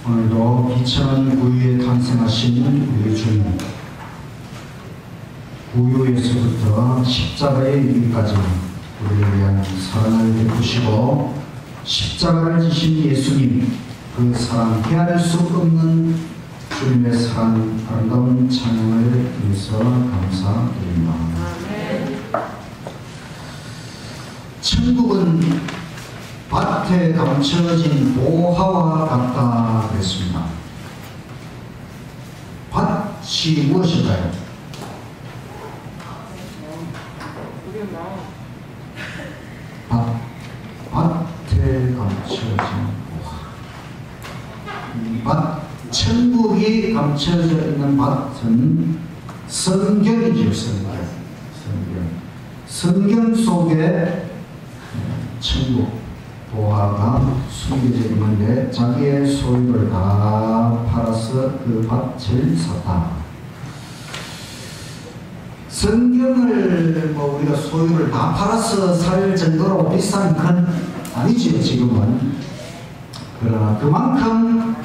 오늘도 비천한 구유에 탄생하신 우리 주님, 구유에서부터 십자가에 이르기까지 우리를 위한 사랑을 베푸시고 십자가를 지신 예수님, 그 사랑 헤아릴 수 없는 주님의 사랑 아름다운 찬양을 위해서 감사드립니다. 천국은 밭에 감춰진 보화와 같다 그랬습니다. 밭이 무엇일까요? 밭에 감춰진 보화. 천국이 감춰져 있는 밭은 성경이죠. 성경 속에 천국 보화가 숨겨져 있는데 자기의 소유를 다 팔아서 그 밭을 샀다. 성경을 우리가 소유를 다 팔아서 살 정도로 비싼 건 아니지요, 지금은. 그러나 그만큼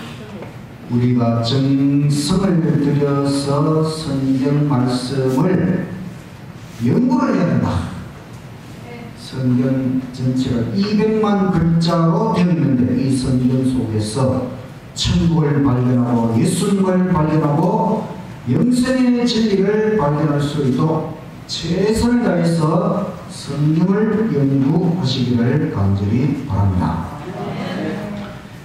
우리가 정성을 들여서 성경 말씀을 연구를 해야 된다. 성경 전체가 200만 글자로 되어 있는데 이 성경 속에서 천국을 발견하고 예수님을 발견하고 영생의 진리를 발견할 수 있도록 최선을 다해서 성경을 연구하시기를 간절히 바랍니다.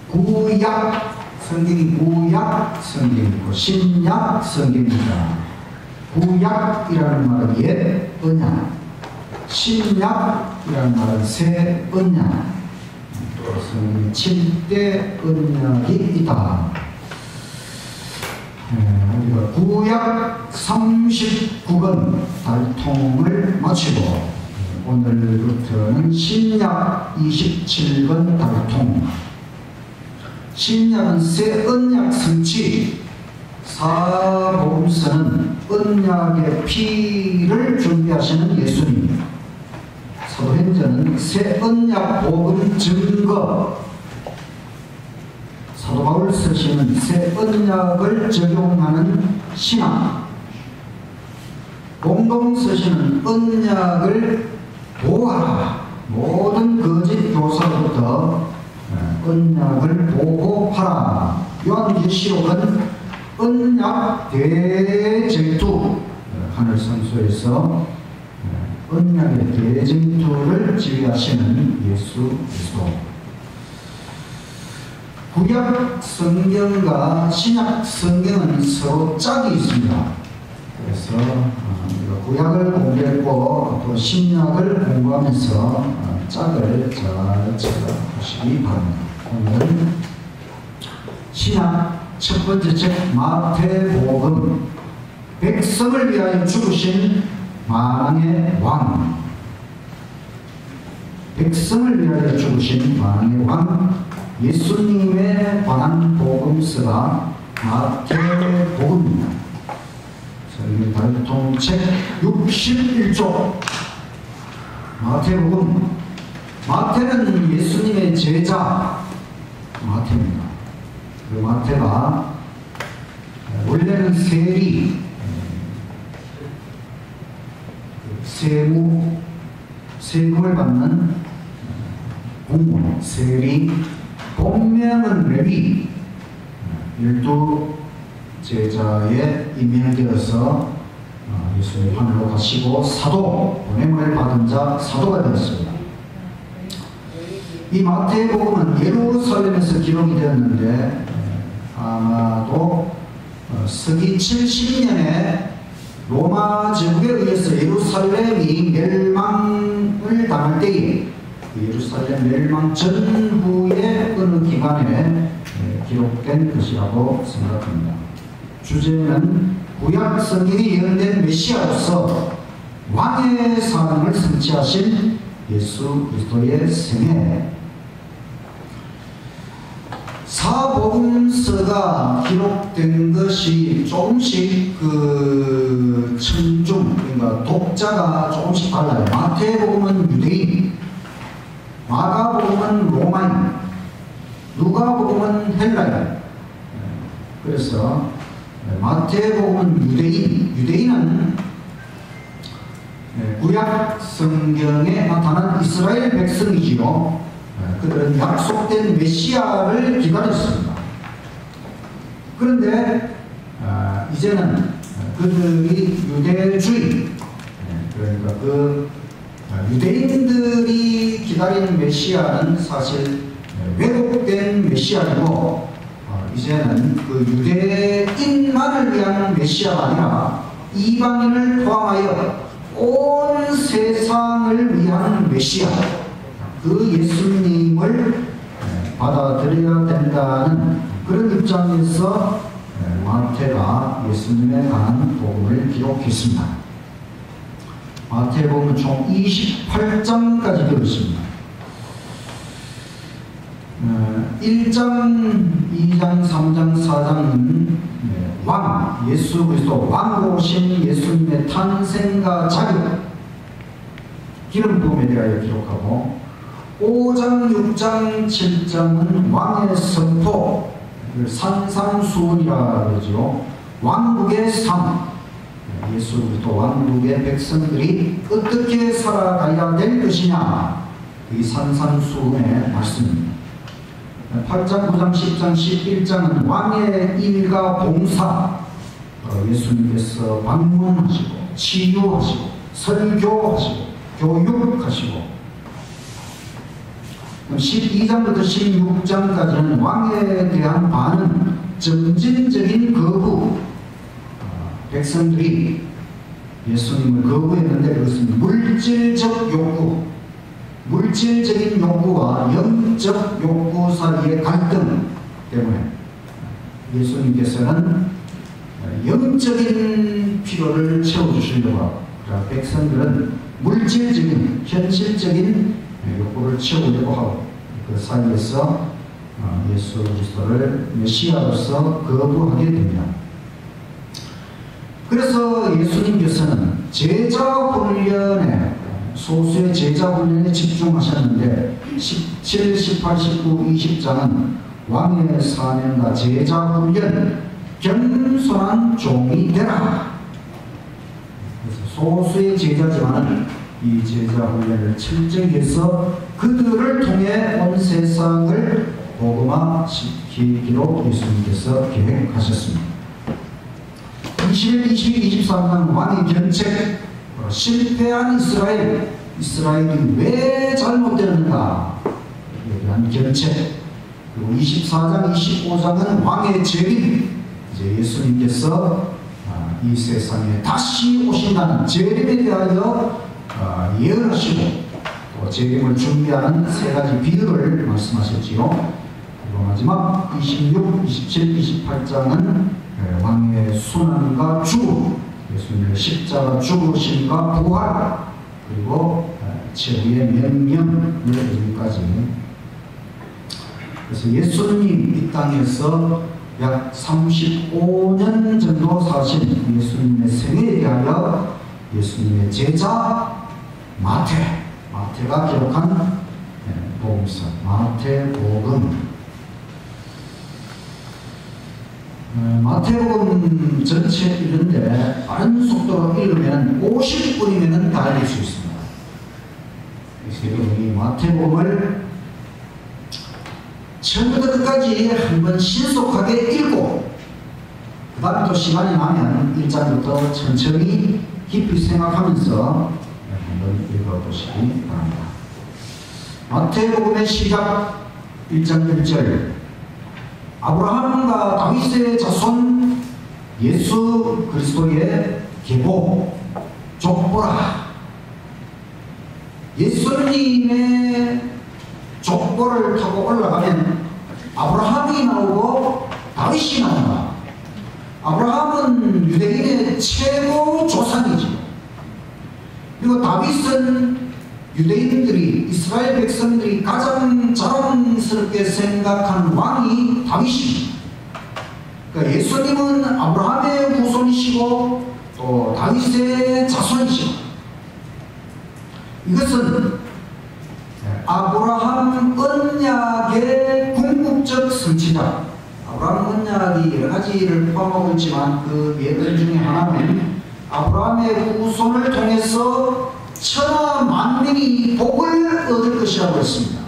구약 성경이 구약 성경이고 신약 성경입니다. 구약이라는 말은 옛 언약, 신약이라는 말은 새 언약, 또 성경에 7대 언약이 있다. 우리가 구약 39권 달통을 마치고 오늘부터는 신약 27권 달통. 신약은 새 언약 성취, 사복음서는 언약의 피를 준비하시는 예수님, 사도행전은 새 언약 복음 증거, 사도 바울 서신은 새 언약을 적용하는 신앙, 공동서신은 언약을 보호하라, 모든 거짓 교사로부터 언약을 보호하라. 요한계시록은 언약 대쟁투, 하늘 성소에서 언약의 대쟁투를 지휘하시는 예수 그리스도. 구약 성경과 신약 성경은 서로 짝이 있습니다. 그래서 우리가 구약을 공부했고 또 신약을 공부하면서 짝을 잘 찾아보시기 바랍니다. 오늘은 신약 첫 번째 책 마태복음, 백성을 위하여 죽으신 만왕의 왕, 백성을 위하여 죽으신 만왕의 왕, 예수님에 관한 복음서가 마태복음입니다. 성경 달통책 61조 마태복음. 마태는 예수님의 제자 마태입니다. 그 마태가 원래는 세리, 세금을 받는 공무원, 세리, 본명은 레위, 12 제자에 임명되어서 예수님 하늘로 가시고 사도, 보냄을 받은 자 사도가 되었습니다. 이 마태복음은 예루살렘에서 기록이 되었는데 아마도 서기 70년에 로마 제국에 의해서 예루살렘이 멸망을 당할 때에 예루살렘 멸망 전후의 어느 기간에 기록된 것이라고 생각합니다. 주제는 구약 성경에 예언된 메시아로서 왕의 사명을 성취하신 예수 그리스도의 생애. 사복음서가 기록된 것이 조금씩 천중, 그러니까 독자가 조금씩 달라요. 마태복음은 유대인, 마가복음은 로마인, 누가복음은 헬라인, 그래서 마태복음은 유대인은 구약 성경에 나타난 이스라엘 백성이지요. 그들은 약속된 메시아를 기다렸습니다. 그런데 이제는 그들이 유대주의, 그러니까 그 유대인들이 기다리는 메시아는 사실 왜곡된 메시아이고, 이제는 그 유대인만을 위한 메시아가 아니라 이방인을 포함하여 온 세상을 위한 메시아, 그 예수님을 받아들여야 된다는 그런 입장에서 마태가 예수님에 관한 복음을 기록했습니다. 마태복음은 총 28장까지 되어 있습니다. 1장, 2장, 3장, 4장은 왕, 예수 그리스도 왕으로 오신 예수님의 탄생과 자격, 기름 부음에 대하여 기록하고, 5장, 6장, 7장은 왕의 선포, 산상수훈이라 그러죠. 왕국의 삶, 예수 그리스도 왕국의 백성들이 어떻게 살아가야 될 것이냐, 이 산상수훈의 말씀입니다. 8장, 9장, 10장, 11장은 왕의 일과 봉사, 예수님께서 방문하시고 치유하시고 설교하시고 교육하시고, 12장부터 16장까지는 왕에 대한 반응, 점진적인 거부, 백성들이 예수님을 거부했는데 그것은 물질적 욕구, 물질적인 욕구와 영적 욕구 사이의 갈등 때문에 예수님께서는 영적인 필요를 채워주시려고 하고, 백성들은 물질적인, 현실적인 욕구를 채우려고 하고, 그 사이에서 예수 그리스도를 메시아로서 거부하게 됩니다. 그래서 예수님께서는 제자 훈련에, 소수의 제자 훈련에 집중하셨는데 17, 18, 19, 20장은 왕의 사명과 제자 훈련, 겸손한 종이 되라. 그래서 소수의 제자지만은 이 제자 훈련을 철저히 해서 그들을 통해 온 세상을 복음화시키기로 예수님께서 계획하셨습니다. 21, 22, 23장 왕의 견책, 실패한 이스라엘이 왜 잘못되었는가 에 대한 견책, 그리고 24장, 25장은 왕의 재림, 이제 예수님께서 이 세상에 다시 오신다는 재림에 대하여 예언하시고 또 재림을 준비하는 세 가지 비유를 말씀하셨지요. 그리고 마지막 26, 27, 28장은 왕의 순환과 죽음, 예수님의 십자가 죽으심과 부활, 그리고 최후의 명령을 이루기까지. 그래서 예수님 이 땅에서 약 35년 정도 사신 예수님의 생애에 대하여 예수님의 제자 마태가 기록한 복음서, 마태복음. 마태복음 전체 읽는데 빠른 속도로 읽으면 50분이면 다 읽을 수 있습니다. 그래서 이 마태복음을 처음부터 끝까지 한번 신속하게 읽고, 그 다음에 또 시간이 나면 1장부터 천천히 깊이 생각하면서 한번 읽어보시기 바랍니다. 마태복음의 시작 1장 1절, 아브라함과 다윗의 자손 예수 그리스도의 계보 족보라. 예수님의 족보를 타고 올라가면 아브라함이 나오고 다윗이 나온다. 아브라함은 유대인의 최고 조상이죠. 그리고 다윗은 유대인들이, 이스라엘 백성들이 가장 자랑스럽게 생각한 왕이 다윗입니다. 그러니까 예수님은 아브라함의 후손이시고 또 다윗의 자손이시고, 이것은 아브라함 언약의 궁극적 성취자, 아브라함 언약이 여러 가지를 포함하고 있지만 그 예언 중에 하나는 아브라함의 후손을 통해서 천하 만민이 복을 얻을 것이라고 했습니다.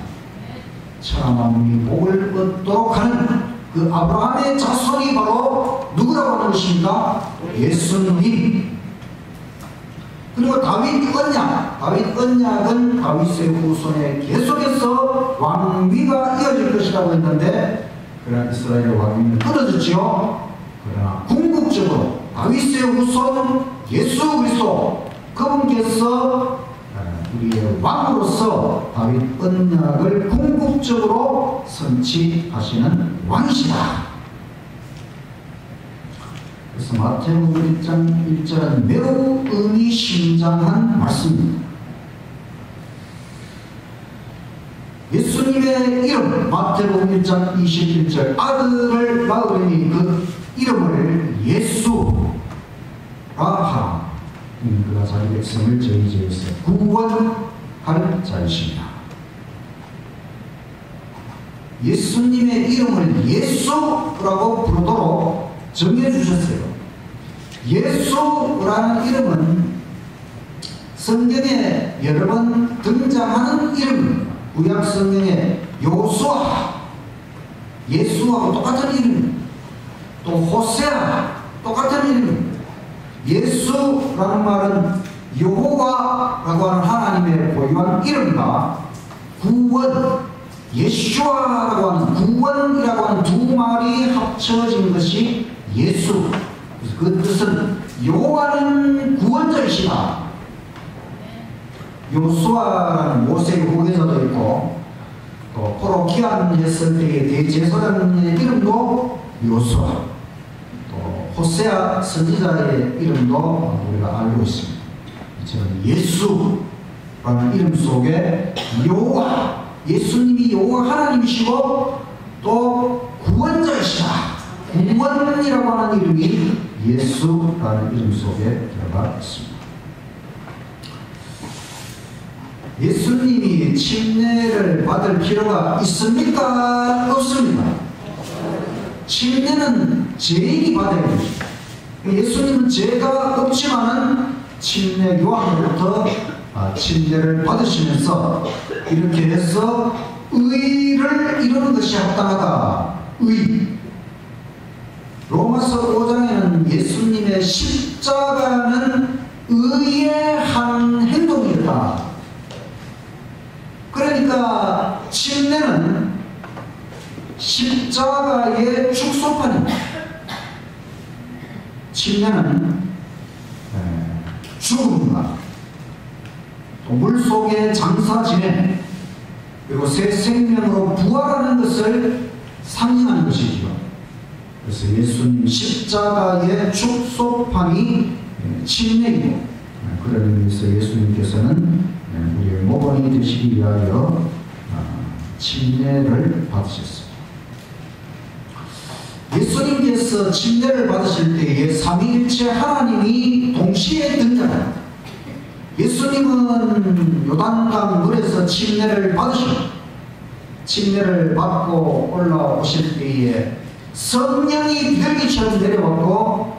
천하 만민이 복을 얻도록 하는 그 아브라함의 자손이 바로 누구라고 하는 것입니까? 예수님. 그리고 다윗 언약은 다윗의 후손에 계속해서 왕위가 이어질 것이라고 했는데, 그러나 이스라엘의 왕위는 끊어졌지요. 그러나 궁극적으로 다윗의 후손 예수 그리스도, 그분께서 우리의 왕으로서 다윗 언약을 궁극적으로 성취하시는 왕이시다. 그래서 마태복음 1장 1절은 매우 의미심장한 말씀입니다. 예수님의 이름, 마태복음 1장 21절, 아들을 낳으려니 그 이름을 예수라 하라. 그가 자기 백성을 저희 죄에서 구원할 자이십니다. 예수님의 이름을 예수라고 부르도록 정해주셨어요. 예수라는 이름은 성경에 여러 번 등장하는 이름입니다. 구약 성경에 요수아, 예수하고 똑같은 이름입니다. 또 호세아, 똑같은 이름입니다. 예수라는 말은 여호와라고 하는 하나님의 고유한 이름과 구원, 예슈아라고 하는 구원이라고 하는 두 말이 합쳐진 것이 예수. 그 뜻은 여호와는 구원자이시다. 요수아라는 모세의 후계자도 있고, 또 포로 귀환했을 때의 대제사장의 이름도 요수아, 또 호세아 선지자의 이름도 우리가 알고 있습니다. 이처럼 예수라는 이름 속에 여호와, 예수님이 여호와 하나님이시고 또 구원자이시다. 구원이라고 하는 이름이 예수라는 이름 속에 들어가 있습니다. 예수님이 침례를 받을 필요가 있습니까? 없습니까? 침례는 죄인이 받아야 됩니다. 예수님은 죄가 없지만은 침례 요한으로부터 침례를 받으시면서 이렇게 해서 의를 이루는 것이 합당하다. 의. 로마서 5장에는 예수님의 십자가는 의의 한 행동이었다. 그러니까 침례는 십자가의 축소판입니다. 침례는 죽음과 또 물속에 장사 지내 그리고 새 생명으로 부활하는 것을 상징하는 것이죠. 그래서 예수님 십자가의 축소판이 침례이고, 그런 의미에서 예수님께서는 우리의 모범이 되시기 위하여 침례를 받으셨습니다. 예수님께서 침례를 받으실 때에 삼위일체 하나님이 동시에 등장합니다. 예수님은 요단강 물에서 침례를 받으시고, 침례를 받고 올라오실 때에 성령이 비둘기처럼 내려왔고,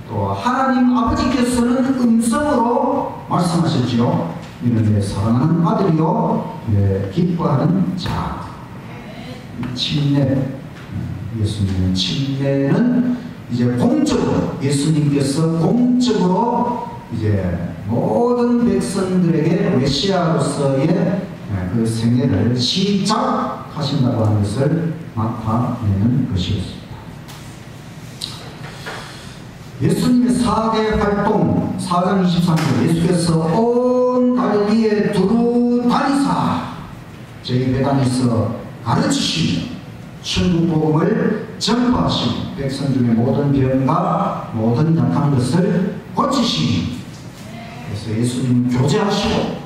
또 하나님 아버지께서는 음성으로 말씀하셨지요. 이는 내 사랑하는 아들이요 내 기뻐하는 자. 침례, 예수님의 침례는 이제 공적으로, 예수님께서 공적으로 이제 모든 백성들에게 메시아로서의 그 생애를 시작하신다고 하는 것을 나타내는 것이었습니다. 예수님의 4대 활동, 4장 23절, 예수께서 온 갈릴리에 두루 다니사 저희 배단에서 가르치시며 천국 복음을 전파하시고 백성 중에 모든 병과 모든 약한 것을 고치시니, 그래서 예수님은 교제하시고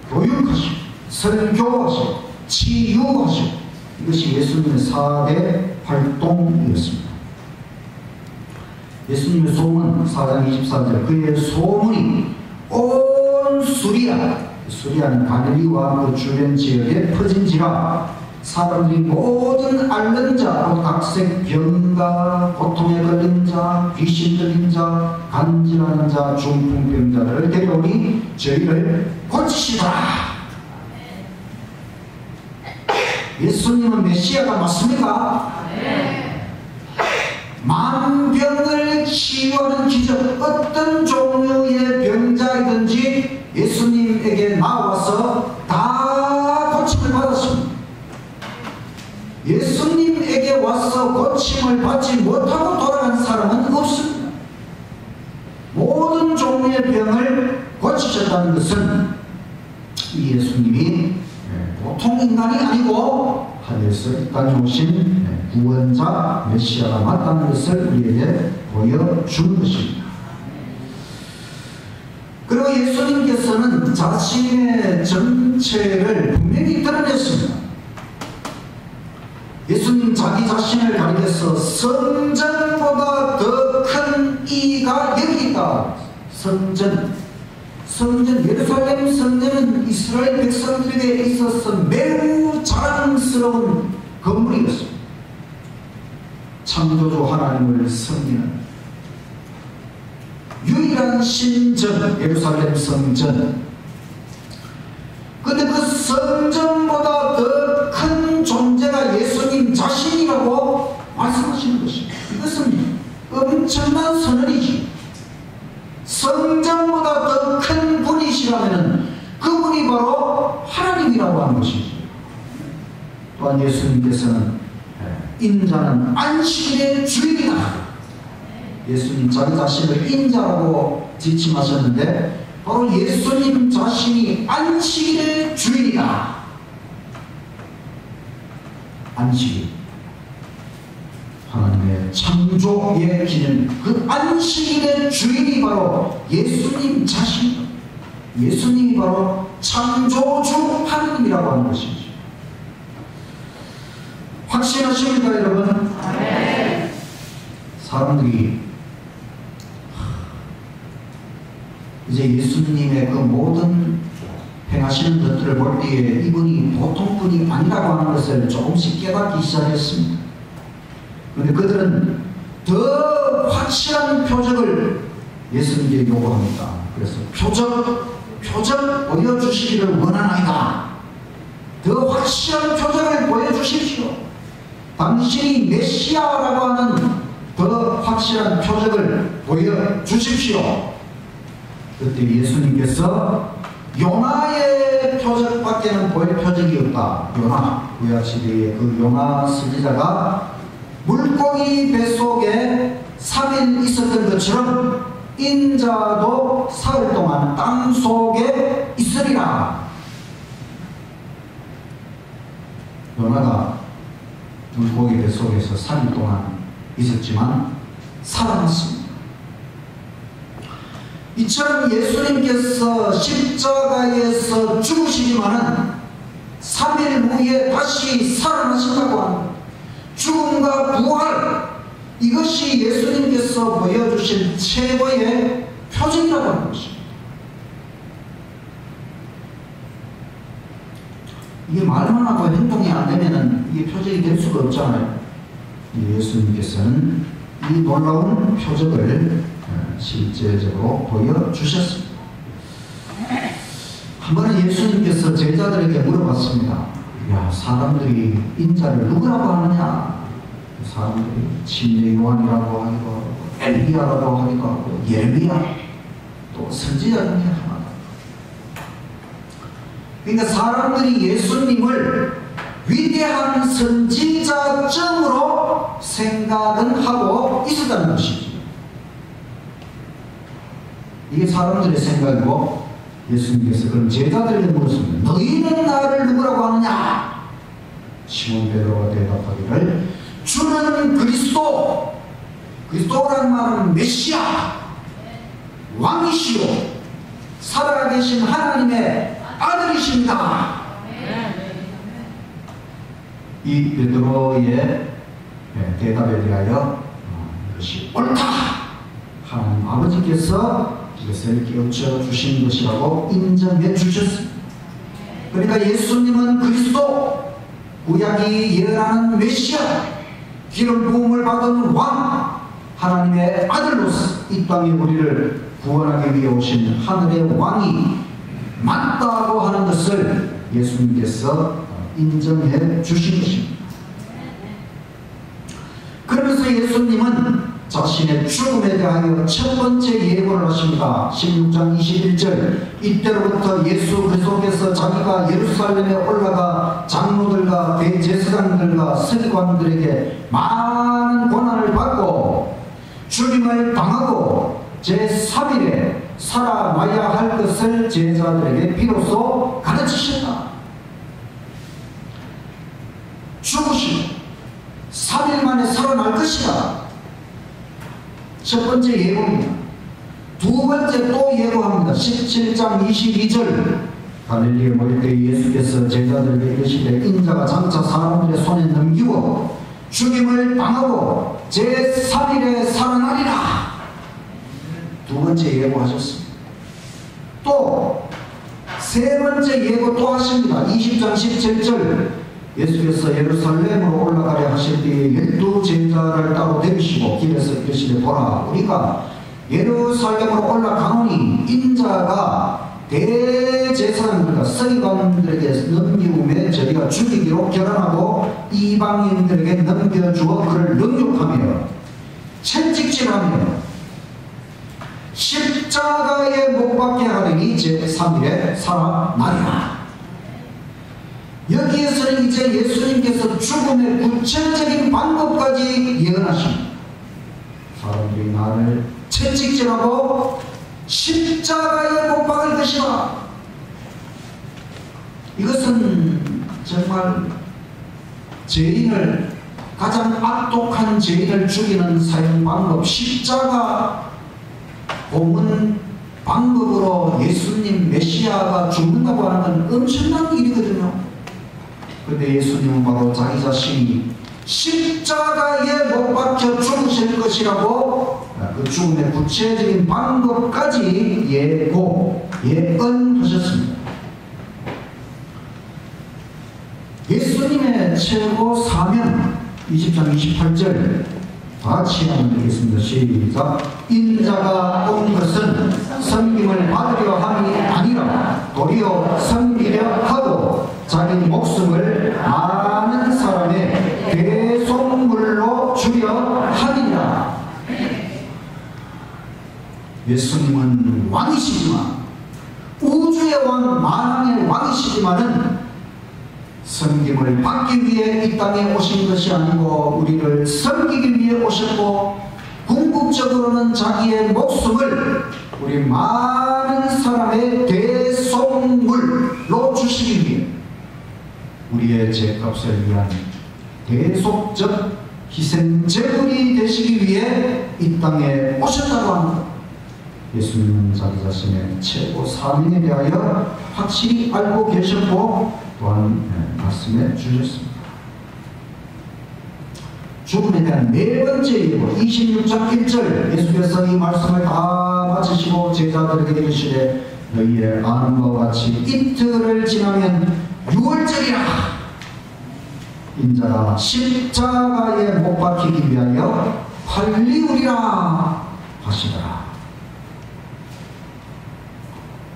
교육하시고 설교하시고 치유하시고, 이것이 예수님의 4대 활동이었습니다. 예수님의 소문, 4장 24절, 그의 소문이 온 수리아는 갈릴리와 그 주변 지역에 퍼진지라 사람들이 모든 앓는 자, 각색 병과 고통에 걸린 자, 귀신 들린 자, 간질하는 자, 중풍병자들을 데려오니 저희를 고치시더라. 예수님은 메시아가 맞습니까? 만병을 치유하는 기적, 어떤 종류의 병자이든지 예수님에게 나와서 다 고침을 받았습니다. 예수님에게 와서 고침을 받지 못하고 돌아간 사람은 없습니다. 모든 종류의 병을 고치셨다는 것은 이 예수님이 보통 인간이 아니고 하늘에서 이 땅에 오신 구원자 메시아가 맞다는 것을 우리에게 보여준 것입니다. 그리고 예수님께서는 자신의 정체를 분명히 드러냈습니다. 예수님 자기 자신을 가리켜서 성전보다 더 큰 이가 여기 있다. 성전, 예루살렘 성전은 이스라엘 백성들에게 있어서 매우 자랑스러운 건물이었습니다. 창조주 하나님을 섬기는 유일한 신전, 예루살렘 성전. 근데 그 성전보다 더 큰 존재가 예수님 자신이라고 말씀하시는 것입니다. 이것은 엄청난 선언이지. 성전보다 더 큰 분이시라면 그분이 바로 하나님이라고 하는 것이지. 또한 예수님께서는 인자는 안식일의 주인이다. 예수님 자기 자신을 인자라고 지칭하셨는데 바로 예수님 자신이 안식일의 주인이다. 안식일, 하나님의 창조의 기념, 그 안식일의 주인이 바로 예수님 자신이다. 예수님이 바로 창조주 하나님이라고 하는 것이죠. 확신하십니까 여러분? 네. 사람들이 이제 예수님의 그 모든 행하시는 것들을 볼 때에 이분이 보통 분이 아니라고 하는 것을 조금씩 깨닫기 시작했습니다. 그런데 그들은 더 확실한 표적을 예수님께 요구합니다. 그래서 표적 보여주시기를 원하나이다. 더 확실한 표적을 보여주십시오. 당신이 메시아라고 하는 더 확실한 표적을 보여주십시오. 그때 예수님께서 요나의 표적밖에는 보일 표적이 없다. 요나, 구약시대의 그 요나 선지자가 물고기 뱃속에 3일 있었던 것처럼 인자도 사흘 동안 땅 속에 있으리라. 요나가 물고기 뱃속에서 3일 동안 있었지만 살아났습니다. 이처럼 예수님께서 십자가에서 죽으시지만은 3일 후에 다시 살아나신다고 합니다. 죽음과 부활, 이것이 예수님께서 보여주신 최고의 표징이라고 하는 것입니다. 이게 말만 하고 행동이 안 되면은 이게 표적이 될 수가 없잖아요. 예수님께서는 이 놀라운 표적을 실제적으로 보여주셨습니다. 한 번은 예수님께서 제자들에게 물어봤습니다. 야, 사람들이 인자를 누구라고 하느냐? 사람들이 침례 요한이라고 하기도, 엘리야라고 하기도 하고, 예레미야, 또 선지자 중에 하나다. 그러니까 사람들이 예수님을 위대한 선지자쯤으로 생각은 하고 있었다는 것이죠. 이게 사람들의 생각이고, 예수님께서 그럼 제자들에게 물었습니다. 너희는 나를 누구라고 하느냐? 시몬 베드로가 대답하기를 주는 그리스도, 그리스도라는 말은 메시아, 왕이시오, 살아계신 하나님의 아들이십니다. 이 베드로의 대답에 대하여 이것이 옳다, 하나님 아버지께서 이것을 깨우쳐 주신 것이라고 인정해 주셨습니다. 그러니까 예수님은 그리스도, 구약이 예언하는 메시아, 기름 부음을 받은 왕, 하나님의 아들로서 이 땅에 우리를 구원하기 위해 오신 하늘의 왕이 맞다고 하는 것을 예수님께서 인정해 주신 것입니다. 그러면서 예수님은 자신의 죽음에 대하여 첫 번째 예고를 하십니다. 16장 21절, 이때로부터 예수 그리스도께서 자기가 예루살렘에 올라가 장로들과 대제사장들과 서기관들에게 많은 고난을 받고 죽임을 당하고 제3일에 살아나야 할 것을 제자들에게 비로소 가르치셨다. 죽으시고 3일 만에 살아날 것이다. 첫 번째 예고입니다. 두 번째 또 예고합니다. 17장 22절, 갈릴리에 모일 때 예수께서 제자들에게 이르시되 인자가 장차 사람들의 손에 넘기고 죽임을 당하고 제3일에 살아나리라. 두 번째 예고하셨습니다. 또 세 번째 예고 또 하십니다. 20장 17절, 예수께서 예루살렘으로 올라가려 하실 때에 12 제자를 따로 데리시고 길에서 이르시되 보라, 우리가 예루살렘으로 올라가노니 인자가 대제사장들과 서기관들에게 넘기움에 저희가 죽이기로 결혼하고 이방인들에게 넘겨주어 그를 능욕하며 채찍질하며 십자가에 못 박게 하려니 제3일에 살아나리라. 여기에서는 이제 예수님께서 죽음의 구체적인 방법까지 예언하십니다. 사람들이 나를 채찍질하고 십자가에 못 박을 것이라. 이것은 정말 죄인을, 가장 악독한 죄인을 죽이는 사형 방법, 십자가 고문 방법으로 예수님 메시아가 죽는다고 하는 건 엄청난 일이거든요. 그런데 예수님은 바로 자기 자신이 십자가에 못 박혀 죽으실 것이라고 그 죽음의 구체적인 방법까지 예언하셨습니다. 예수님의 최고 사명, 20장 28절 다 같이 한번 읽겠습니다. 시작. 인자가 온 것은 섬김을 받으려 함이 아니라 도리어 섬기려 하고 자기 목숨을 많은 사람의 대속물로 주려 함이라. 예수님은 왕이시지만, 우주의 왕, 만왕의 왕이시지만은 섬김을 받기 위해 이 땅에 오신 것이 아니고 우리를 섬기기 위해 오셨고, 궁극적으로는 자기의 목숨을 우리 많은 사람의 대속물로 주시기 위해, 우리의 죄값을 위한 대속적 희생제물이 되시기 위해 이 땅에 오셨다고 합니다. 예수님은 자기 자신의 최고 사명에 대하여 확실히 알고 계셨고 또한 말씀해 주셨습니다. 죽음에 대한 네 번째 예고, 26장 1절, 예수께서 이 말씀을 다 마치시고 제자들에게 이르시되 너희의 아는 바와 같이 이틀을 지나면 유월절이라. 인자가 십자가에 못 박히기 위하여 팔리우리라 하시더라.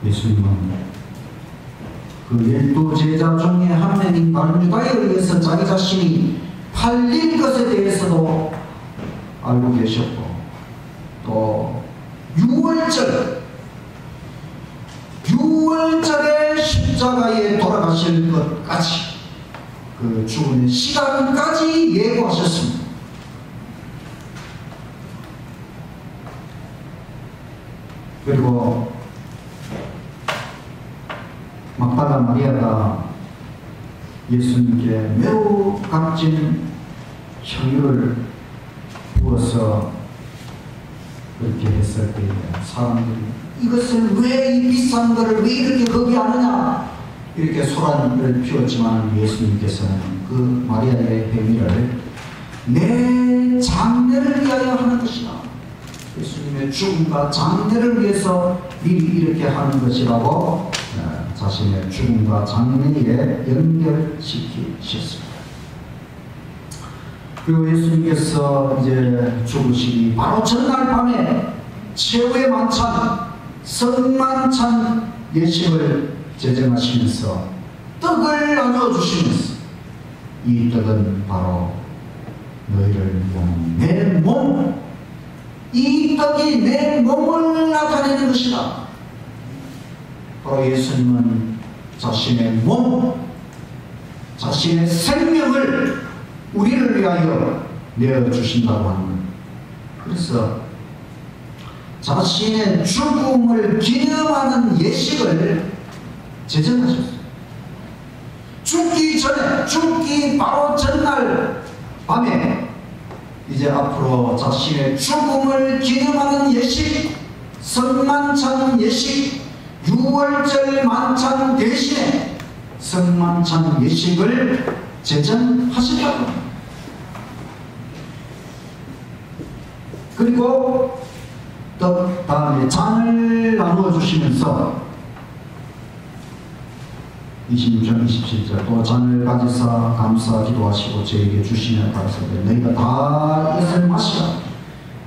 예수님은 그 12 제자 중에 한 명인 바르다에 의해서 자기 자신이 팔릴 것에 대해서도 알고 계셨고, 또 유월절에 십자가에 돌아가실 것까지, 그 죽음의 시간까지 예고하셨습니다. 그리고 막달라 마리아가 예수님께 매우 값진 향유를 부어서 그렇게 했을 때 사람들이 이것을 왜 이 비싼 것을 왜 이렇게 거부하느냐 이렇게 소란을 피웠지만, 예수님께서는 그 마리아의 행위를 내 장래를 위하여 하는 것이다, 예수님의 죽음과 장래를 위해서 미리 이렇게 하는 것이라고 자신의 죽음과 장래에 연결시키셨습니다. 그리고 예수님께서 이제 죽으시기 바로 전날 밤에 최후의 만찬, 성만찬 예식을 제정하시면서 떡을 나누어 주시면서 이 떡은 바로 너희를 위한 내 몸, 이 떡이 내 몸을 나타내는 것이다. 바로 예수님은 자신의 몸, 자신의 생명을 우리를 위하여 내어주신다고 하는 거예요. 그래서 자신의 죽음을 기념하는 예식을 제정하셨어요. 죽기 전에, 죽기 바로 전날 밤에 이제 앞으로 자신의 죽음을 기념하는 예식, 성만찬 예식, 6월절 만찬 대신에 성만찬 예식을 제정하신다고 합니다. 그리고 또 다음에 잔을 나누어 주시면서 26절 27절 또 잔을 가지사 감사 기도하시고 저에게 주시며 가라사대 너희가 다 이것을 마시라.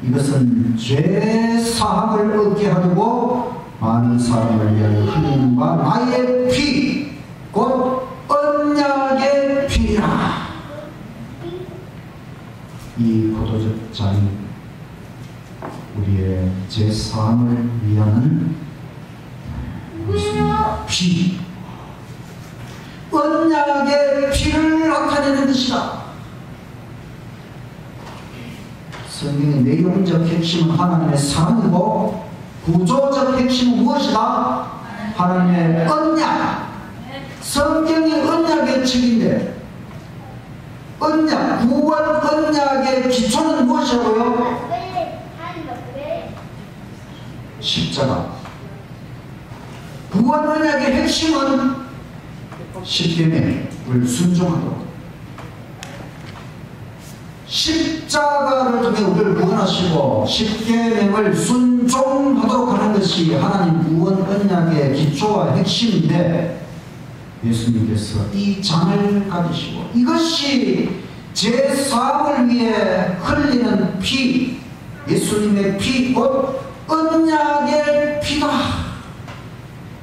이것은 죄 사함을 얻게 하려고 많은 사람을 위하여 흘리는 바 나의 피 곧 언약의 피라. 이 포도주 잔이 우리의 죄 사함을 위하는 피, 언약의 피를 나타내는 것이다. 성경의 내용적 핵심은 하나님의 사랑이고 구조적 핵심은 무엇이다? 하나님의 언약. 성경이 언약의 책인데 언약, 구원 언약의 기초는 무엇이라고요? 십자가. 구원 언약의 핵심은 십계명을 순종하도록, 십자가를 통해 우리를 구원하시고 십계명을 순종하도록 하는 것이 하나님 구원 언약의 기초와 핵심인데 예수님께서 이 잔을 가지시고 이것이 제 사함을 위해 흘리는 피, 예수님의 피, 곧 언약의 피다.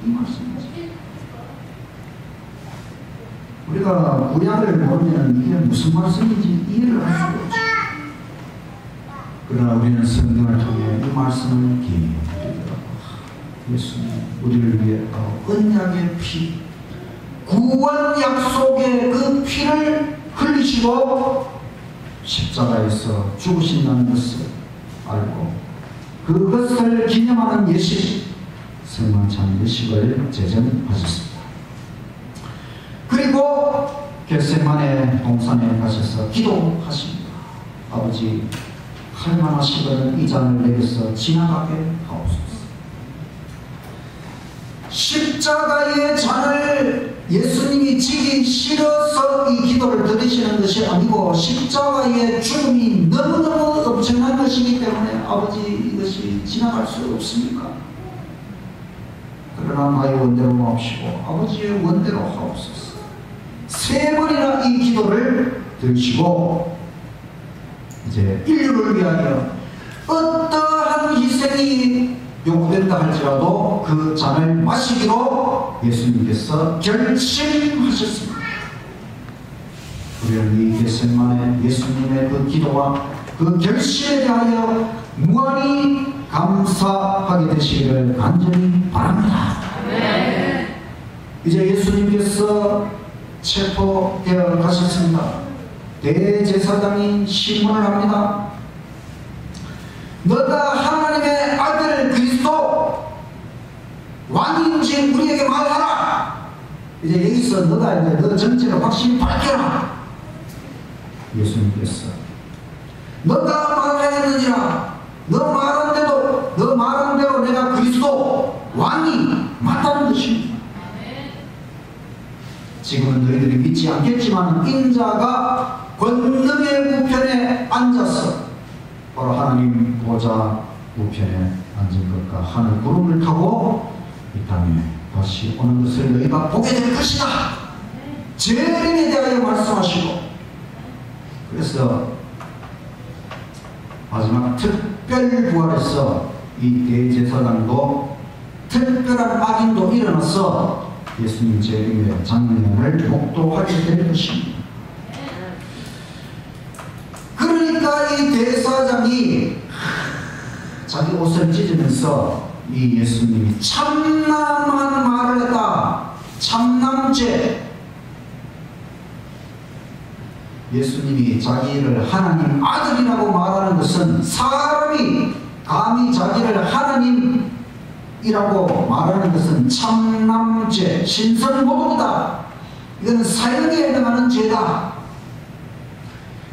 이 말씀이죠. 우리가 구약을 모르면 이게 무슨 말씀인지 이해를 할 수가 없죠. 그러나 우리는 성경을 통해 이 말씀을 기억하더라고. 예수님 우리를 위해 언약의 피, 구원 약속의 그 피를 흘리시고 십자가에서 죽으신다는 것을 알고 그것을 기념하는 예식, 성만찬 예식을 제정하셨습니다. 그리고 겟세마네 동산에 가셔서 기도하십니다. 아버지, 할만하시거든 이 잔을 내게서 지나가게 하옵소서. 십자가의 잔을 예수님이 지기 싫어서 이 기도를 드리시는 것이 아니고 십자가의 죽음이 너무너무 엄청난 것이기 때문에 아버지 이것이 지나갈 수 없습니까? 그러나 나의 원대로 마옵시고 아버지의 원대로 하옵소서. 세 번이나 이 기도를 드리시고 이제 인류를 위하여 어떠한 희생이 요구된다 할지라도 그 잔을 마시기로 예수님께서 결심하셨습니다. 우리는 이 겟세마네 예수님의 그 기도와 그 결심에 대하여 무한히 감사하게 되시기를 간절히 바랍니다. 네. 이제 예수님께서 체포되어 가셨습니다. 대제사장이 신문을 합니다. 너가 하나님의 아들 그리스도 왕인지 우리에게 말하라. 이제 여기서 너가 이제 너 정체를 확실히 밝혀라. 예수님께서 너가 말하였느니라. 너 말한 대로 내가 그리스도 왕이 맞다는 것입니다. 지금은 너희들이 믿지 않겠지만 인자가 권능의 우편에 앉아서 바로 하나님 보좌 우편에 앉은 것과 하늘 구름을 타고 이 땅에 다시 오는 것을 너희가 보게 될 것이다. 재림에 대하여 말씀하시고 그래서 마지막 특별 부활에서 이 대제사장도 특별한 악인도 일어나서 예수님 재림의 장면을 목도하게 될 것입니다. 그러니까 이 대사장이 자기 옷을 찢으면서 이 예수님이 참남한 말을 했다. 참남죄. 예수님이 자기를 하나님 아들이라고 말하는 것은 사람이 감히 자기를 하나님이라고 말하는 것은 참남죄, 신선모독이다. 이거는 사형에 해당하는 죄다.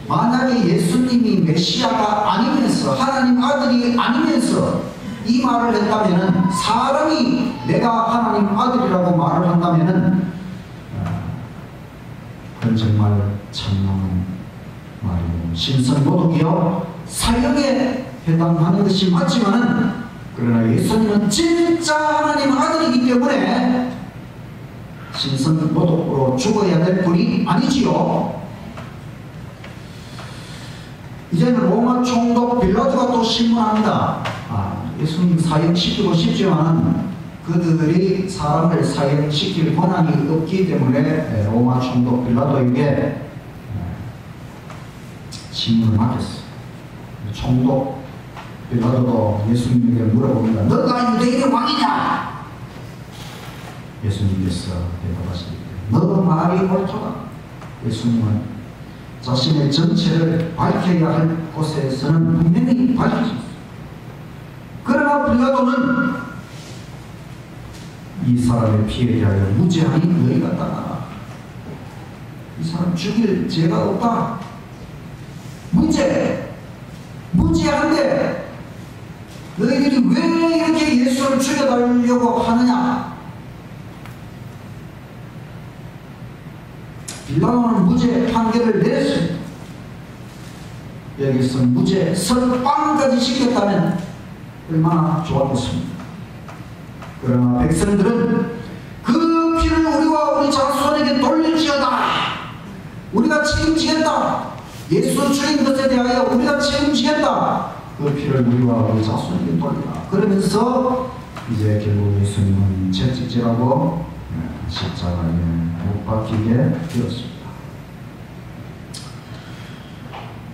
만약에 예수님이 메시아가 아니면서 하나님 아들이 아니면서 이 말을 했다면, 사람이 내가 하나님 아들이라고 말을 한다면 그건 정말 참남한 말이고 신선모독이요 사형에 해당하는 것이 맞지만은, 그러나 예수님은 진짜 하나님 아들이기 때문에 신선모독으로 죽어야 될 분이 아니지요. 이제는 로마 총독 빌라도가 또 신문합니다. 예수님 사형시키고 싶지만 그들이 사람을 사형시킬 권한이 없기 때문에 로마 총독 빌라도에게 신문을 맡겼어요. 총독 빌라도도 예수님에게 물어봅니다. 너가 유대인의 왕이냐? 예수님께서 대답하십니다. 너 말이 옳도다. 예수님은 자신의 정체를 밝혀야 할 곳에서는 분명히 밝히셨어요. 그러나 빌라도는 이 사람의 피에 대하여 무죄하니 너희가 따라라. 이 사람 죽일 죄가 없다. 무죄한데 너희들이 왜 이렇게 예수를 죽여달라고 하느냐? 빌라도는 무죄 판결을 내렸습니다. 여기서 무죄 석방까지 시켰다면 얼마나 좋았겠습니까? 그러나 백성들은 그 피를 우리와 우리 자손에게 돌릴지어다. 우리가 책임지겠다. 예수 죽인 것에 대하여 우리가 책임지겠다. 그 피를 우리와 우리 자손에게 돌리라. 그러면서 이제 결국 예수님은 채찍질하고 십자가에 못 박히게 되었습니다.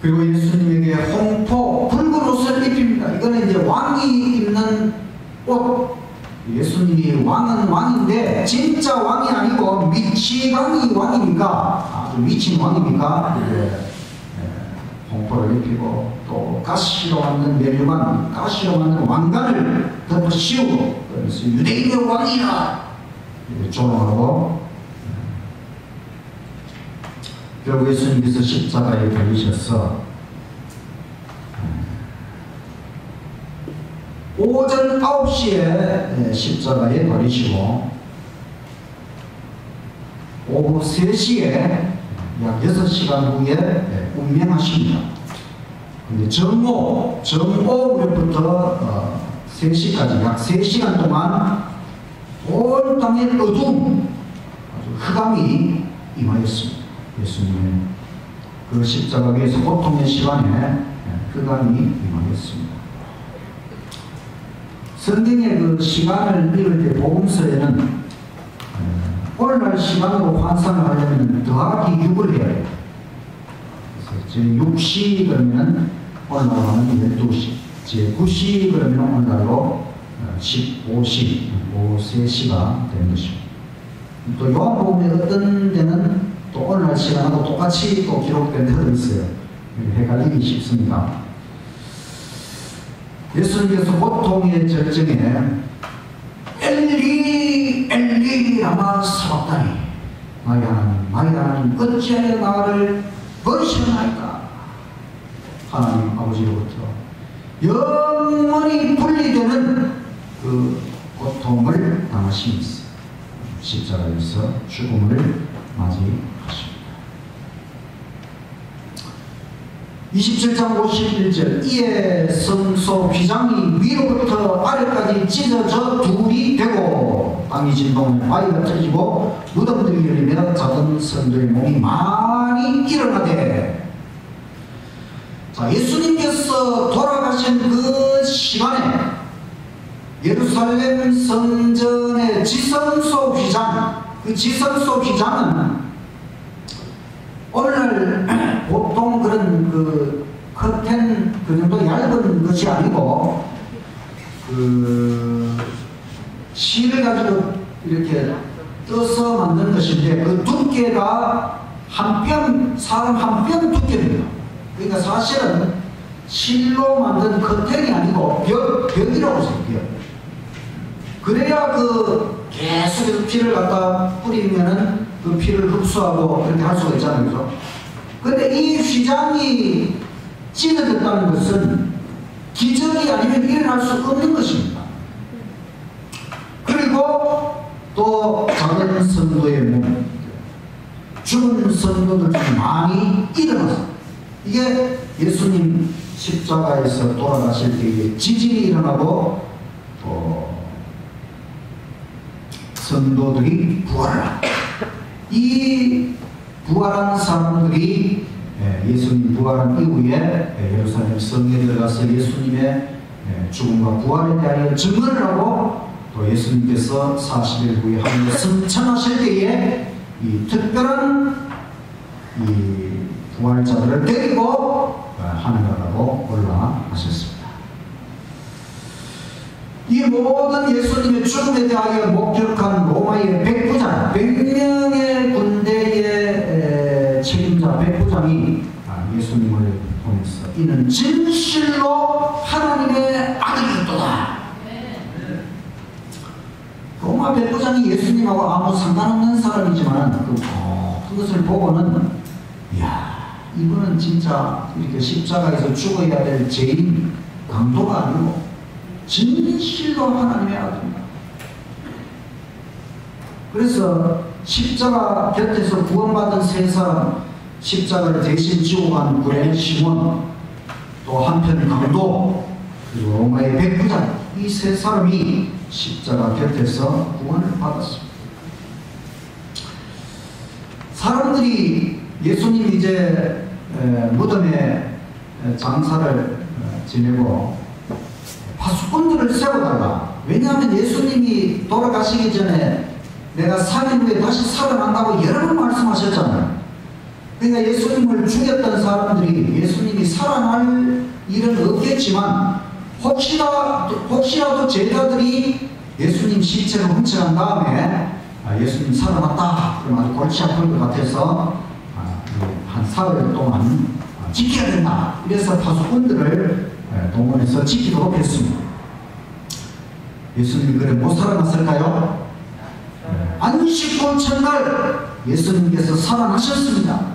그리고 예수님에게 홍포 붉은 옷을 입힙니다. 이거는 이제 왕이 입는 옷. 예수님이 왕은 왕인데 진짜 왕이 아니고 미치광이 왕이니까, 아주 미친 왕이니까 이제 홍포를 입히고 또 가시로 만든 면류관, 가시로 만든 왕관을 덮어 씌우고, 그래서 유대인의 왕이라 이렇게 조롱하고, 결국 예수님께서 십자가에 달리셔서 오전 9시에 십자가에 달리시고 오후 3시에 약 6시간 후에 운명하십니다. 근데 정오 무렵부터 3시까지 약 3시간 동안 온 땅에 어둠, 아주 흑암이 임하였습니다. 예수님의 그 십자가 위에서 고통의 시간에 흑암이 임하였습니다. 성경의 그 시간을 읽을 때 복음서에는 오늘날 시간으로 환산을 하려면 더하기 6을 해야 돼요. 그래서 제6시 그러면 오늘날로 하면 12시, 제9시 그러면 오늘날로 15시, 오후 3시가 되는 것입니다. 또 요한복음에 어떤 데는 또 오늘날 시간하고 똑같이 또 기록된 데도 있어요. 헷갈리기 쉽습니다. 예수님께서 고통의 절정에 엘리 엘리 라마 사박다니, 나의 하나님 어찌하여 나를 버리셨나이까. 하나님 아버지로부터 영원히 분리되는 그 고통을 당하시면서 십자가에서 죽음을 맞이하십니다. 27장 51절 이에 성소 휘장이 위로부터 아래까지 찢어져 둘이 되고 땅이 진동하며 바위가 터지고 무덤들이 열리며 작은 성도의 몸이 많이 일어나되. 자, 예수님께서 예루살렘 성전의 지성소 휘장, 그 지성소 휘장은 오늘날 보통 그런 그 커튼 그 정도 얇은 것이 아니고 그 실을 가지고 이렇게 떠서 만든 것인데 그 두께가 한 뼘, 사람 한 뼘 두께입니다. 그러니까 사실은 실로 만든 커튼이 아니고 벽이라고 생각해요. 그래야 그 계속해서 피를 갖다 뿌리면은 그 피를 흡수하고 그렇게 할 수가 있잖아요. 그죠? 근데 이 휘장이 찢어졌다는 것은 기적이 아니면 일어날 수 없는 것입니다. 그리고 또 작은 성도의 몸, 죽은 성도들 많이 일어났어요. 이게 예수님 십자가에서 돌아가실 때에 지진이 일어나고 또 성도들이 부활을 이 부활한 사람들이 예수님 부활한 이후에 예루살렘 성에 들어가서 예수님의 죽음과 부활에 대하여 증언을 하고 또 예수님께서 40일 후에 하늘에 승천하실 때에 이 특별한 이 부활자들을 데리고 하늘나라로 올라가셨습니다. 이 모든 예수님의 죽음에 대하여 목격한 로마의 백부장, 100명의 군대의 책임자 백부장이 예수님을 보면서 이는 진실로 하나님의 아들이었도다. 로마 백부장이 예수님하고 아무 상관없는 사람이지만 그것을 보고는 이야, 이분은 진짜 이렇게 십자가에서 죽어야 될 죄인 강도가 아니고 진실로 하나님의 아들입니다. 그래서 십자가 곁에서 구원받은 세 사람, 십자가를 대신 지고 간 구레네 시몬, 또 한편 강도, 그리고 로마의 백부장, 이 세 사람이 십자가 곁에서 구원을 받았습니다. 사람들이 예수님 이제 무덤에 장사를 지내고 파수꾼들을 세워달라. 왜냐하면 예수님이 돌아가시기 전에 내가 3일 후에 다시 살아난다고 여러 번 말씀하셨잖아요. 그러니까 예수님을 죽였던 사람들이 예수님이 살아날 일은 없겠지만 혹시라도 제자들이 예수님 시체를 훔쳐간 다음에 예수님 살아났다 그러면 아주 골치 아플 것 같아서 한 사흘 동안 지켜야 된다. 이래서 파수꾼들을 동원해서 지키도록 했습니다. 예수님이 그래 못 살아났을까요? 안식구 첫날 예수님께서 살아나셨습니다.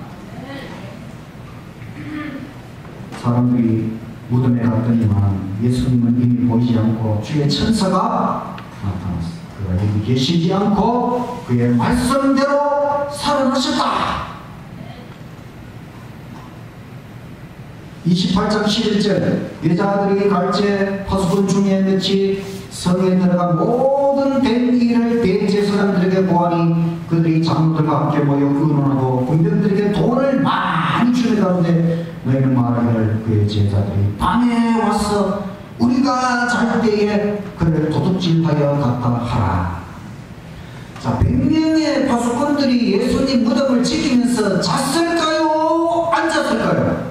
사람들이 무덤에 갔더니만 예수님은 이미 보이지 않고 주의 천사가 나타났습니다. 그가 여기 계시지 않고 그의 말씀대로 살아나셨다. 28장 11절 여자들이 갈제 파수꾼 중에 몇이 성에 들어가 모든 된 일을 대제사장들에게 보아니 그들이 장로들과 함께 모여 의논하고 군병들에게 돈을 많이 주는 가운데 너희는 말하기를 그의 제자들이 밤에 와서 우리가 잘 때에 그를 도둑질하여 갔다 하라. 자, 100명의 파수꾼들이 예수님 무덤을 지키면서 잤을까요? 앉았을까요?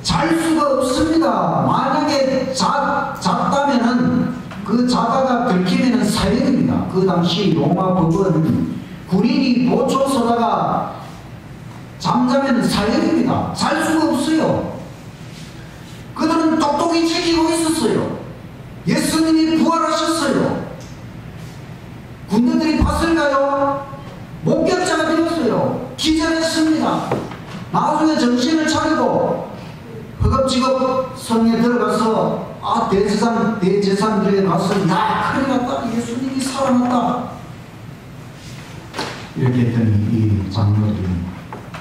잘 수가 없습니다. 만약에 잤다면은 그 자다가 들키면은 사형입니다. 그 당시 로마 법은 군인이 보초 서다가 잠자면 사형입니다. 잘 수가 없어요. 그들은 똑똑히 지키고 있었어요. 예수님이 부활하셨어요. 군대들이 봤을까요? 목격자가 되었어요. 기절했습니다. 나중에 정신을 차리고 허겁지겁 성에 들어가서 대제사장들에게 가서 야 큰일 났다. 예수님이 살아났다. 이렇게 했더니 이 장로들이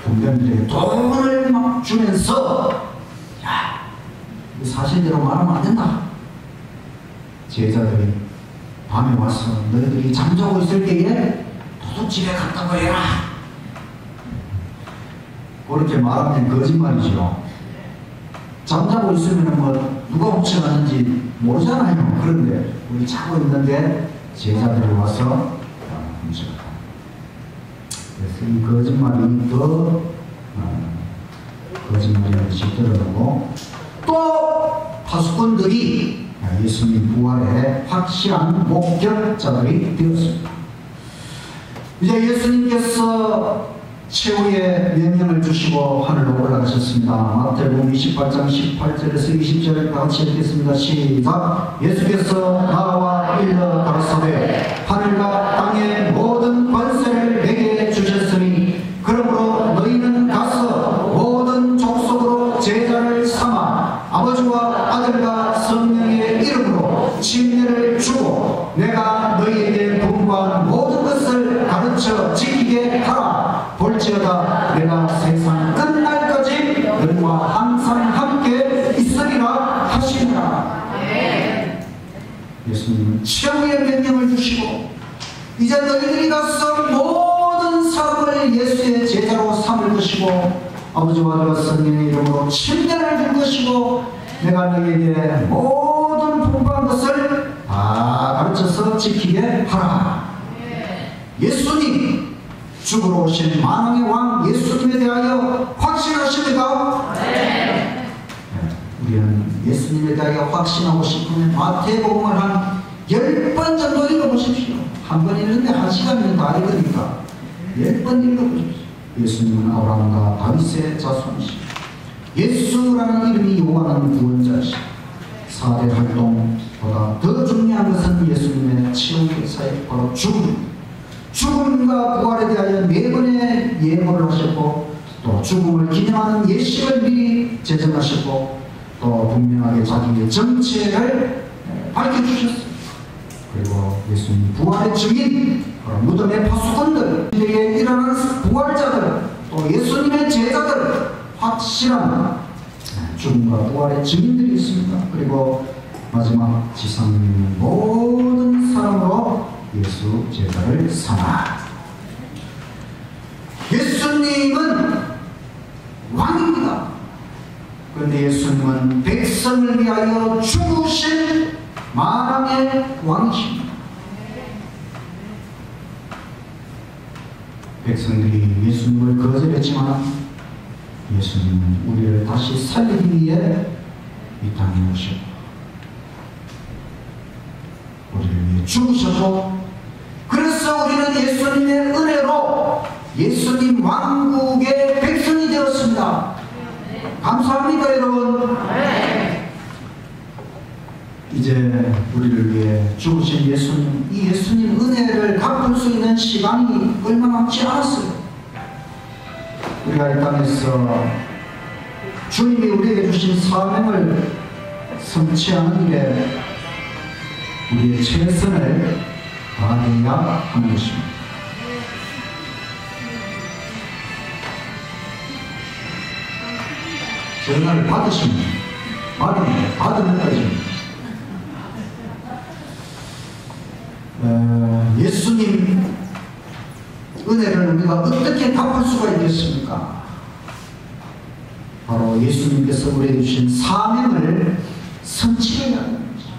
군병들에게 돈을 막 주면서 야 사실대로 말하면 안 된다. 제자들이 밤에 와서 너희들이 잠자고 있을 때에 너도 집에 갔다고 해라. 그렇게 말하면 거짓말이죠. 잠자고 있으면 뭐 누가 훔쳐갔는지 모르잖아요. 그런데 우리 자고 있는데 제자들이 와서 훔쳐갔다. 그래서 이 거짓말이 더 거짓말인 것이 드러나고, 또 파수꾼들이 예수님 부활의 확실한 목격자들이 되었습니다. 이제 예수님께서 최후의 명령을 주시고 하늘로 올라가셨습니다. 마태복음 28장 18절에서 20절 같이 읽겠습니다. 시작. 예수께서 나와 일러 가라사대 하늘과 땅의 모든 권세를 내게 주셨으니 그러므로 너희는 가서 모든 족속으로 제자를 삼아 아버지와 아들과 성령의 이름으로 침례를 주고 내가 너희에게 분부한 모든 것을 가르쳐 지키게 하라. 볼지어다 내가 세상 끝날까지 너희와 항상 함께 있으리라 하시니라. 예수님은 최후의 명령을 주시고 이제 너희들이 가서 모든 사람을 예수의 제자로 삼을 것이고 아버지와 아들과 성령의 이름으로 침례를 줄 것이고 내가 너희에게 모든 분부한 것을 다 가르쳐서 지키게 하라. 예수님, 죽으러 오신 만왕의 왕 예수님에 대하여 확신하십니까? 네. 우리는 예수님에 대하여 확신하고 싶으면 마태복음을 한 10번 정도 읽어보십시오. 한 번 읽는데 1시간이면 다 읽으니까 10번 읽어보십시오. 예수님은 아브라함과 다윗의 자손이시오. 예수라는 이름이 요구하는 구원자이시오. 4대 활동보다 더 중요한 것은 예수님의 치유사의 바로 죽음과 부활에 대하여 4번의 예고를 하셨고 또 죽음을 기념하는 예식을 미리 제정하셨고 또 분명하게 자기의 정체를 밝혀주셨습니다. 그리고 예수님 부활의 증인, 무덤의 파수꾼들, 세계에 일어나는 부활자들, 또 예수님의 제자들, 확실한 죽음과 부활의 증인들이 있습니다. 그리고 마지막 지상에 있는 모든 사람으로 예수 제자를 삼아. 예수님은 왕입니다. 그런데 예수님은 백성을 위하여 죽으신 만왕의 왕이십니다. 백성들이 예수님을 거절했지만 예수님은 우리를 다시 살리기 위해 이 땅에 오셨고 우리를 위해 죽으셨고, 그래서 우리는 예수님의 은혜로 예수님 왕국의 백성이 되었습니다. 감사합니까 여러분? 이제 우리를 위해 죽으신 예수님, 이 예수님 은혜를 갚을 수 있는 시간이 얼마 남지 않았어요. 우리가 이 땅에서 주님이 우리에게 주신 사명을 성취하는 일에 우리의 최선을 다해야 하는 것입니다. 전화를 받으시면 받으면 되십니다. 예수님 은혜를 우리가 어떻게 갚을 수가 있겠습니까? 바로 예수님께서 우리에게 주신 사명을 성취해야 하는 것입니다.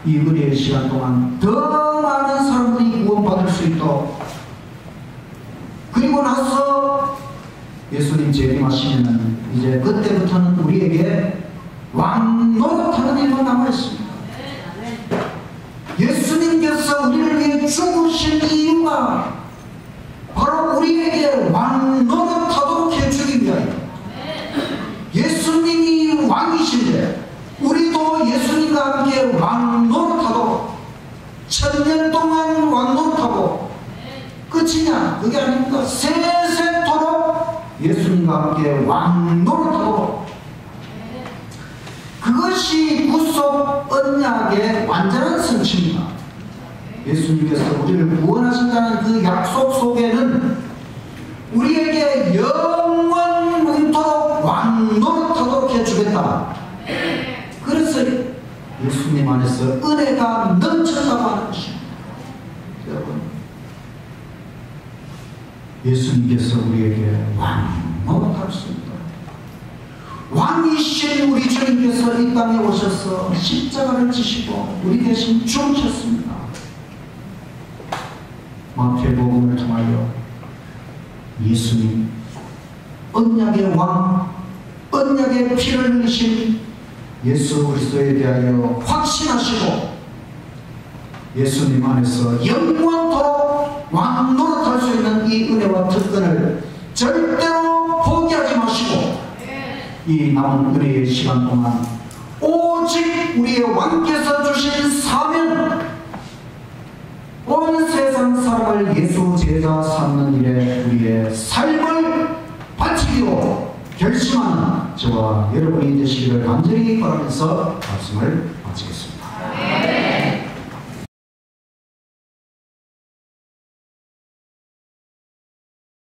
이 은혜의 시간 동안 더 많은 사람들이 구원받을 수 있도록, 그리고 나서 예수님 재림하시면 이제 그때부터는 우리에게 왕 노릇하는 일만 남아있습니다. 예수님께서 우리를 위해 죽으신 이유가 바로 우리에게 왕 노릇하도록 해주기 위하여. 예수님이 왕이신데 우리도 예수님과 함께 왕 노릇하도록 1000년 동안 왕 노릇하고 끝이냐? 그게 아닙니다. 세세토록 예수님과 함께 왕 노릇하도록. 그것이 구속 언약의 완전한 성취입니다. 예수님께서 우리를 구원하신다는 그 약속 속에는 우리에게 영원토록 왕 노릇하도록 해주겠다. 그래서 예수님 안에서 은혜가 넘쳐나고 하는 것입니다. 여러분, 예수님께서 우리에게 왕 노릇할 수 있다. 왕이신 우리 주님께서 이 땅에 오셔서 십자가를 지시고 우리 대신 죽으셨습니다. 마태복음을 통하여 예수님 언약의 왕, 언약의 피를 흘리신 예수 그리스도에 대하여 확신하시고 예수님 안에서 영원토록 왕 노릇할 수 있는 이 은혜와 특권을 절대로 포기하지 마시고 이 남은 은혜의 시간 동안 오직 우리의 왕께서 주신 사명, 온 세상 사람을 예수 제자 삼는 일에 우리의 삶을 바치기로 결심하는 저와 여러분이 되시기를 간절히 바라면서 말씀을 마치겠습니다.